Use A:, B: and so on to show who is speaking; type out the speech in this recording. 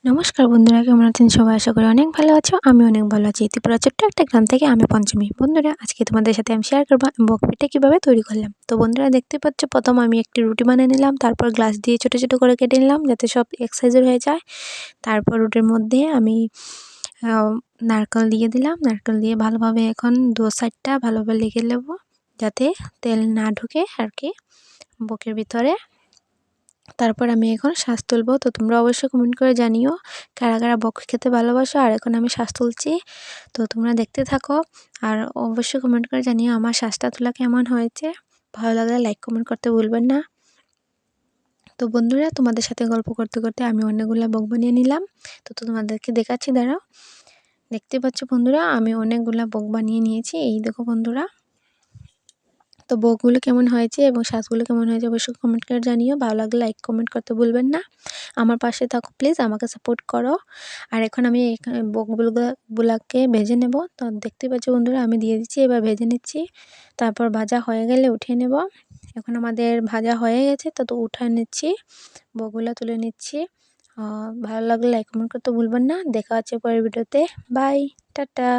A: নমস্কার বন্ধুরা, কেমন আছেন সবাই? আশা করি অনেক ভালো আছো। আমি অনেক ভালো আছি। ত্রিপুরা ছোট্ট একটা গ্রাম থেকে আমি পঞ্চমী। বন্ধুরা, আজকে তোমাদের সাথে আমি শেয়ার করব বকপিঠা কীভাবে তৈরি করলাম। তো বন্ধুরা, দেখতে পাচ্ছ প্রথম আমি একটি রুটি বানিয়ে নিলাম, তারপর গ্লাস দিয়ে ছোটো ছোটো করে কেটে নিলাম যাতে সব এক সাইজের হয়ে যায়। তারপর রুটির মধ্যে আমি নারকেল দিয়ে দিলাম। নারকেল দিয়ে ভালোভাবে এখন দু সাইডটা ভালোভাবে লেগে নেব যাতে তেল না ঢুকে আর কি বকের ভিতরে। তারপর আমি এখন শ্বাস তুলব। তো তোমরা অবশ্যই কমেন্ট করে জানিও কারা কারা বক খেতে ভালোবাসো। আর এখন আমি শ্বাস তুলছি, তো তোমরা দেখতে থাকো আর অবশ্যই কমেন্ট করে জানিও আমার শ্বাসটা তোলা কেমন হয়েছে। ভালো লাগলে লাইক কমেন্ট করতে ভুলবেন না। তো বন্ধুরা, তোমাদের সাথে গল্প করতে করতে আমি অনেকগুলো বক বানিয়ে নিলাম। তো তোমাদেরকে দেখাচ্ছি, দাঁড়াও। দেখতে পাচ্ছ বন্ধুরা, আমি অনেকগুলো বক বানিয়ে নিয়েছি। এই দেখো বন্ধুরা, তো বকগুলো কেমন হয়েছে এবং শ্বাসগুলো কেমন হয়েছে অবশ্যই কমেন্ট করে জানিও। ভালো লাগলে লাইক কমেন্ট করতে ভুলবেন না। আমার পাশে থাকো প্লিজ, আমাকে সাপোর্ট করো। আর এখন আমি বকগুলোকে ভেজে নেব। তো দেখতে পাচ্ছ বন্ধুরা, আমি দিয়ে দিচ্ছি, এবার ভেজে নিচ্ছি। তারপর ভাজা হয়ে গেলে উঠিয়ে নেব। এখন আমাদের ভাজা হয়ে গেছে, তো উঠিয়ে নিচ্ছি, বকগুলো তুলে নিচ্ছি। ভালো লাগলে লাইক কমেন্ট করতে ভুলবেন না। দেখা হচ্ছে পরের ভিডিওতে। Bye, tata.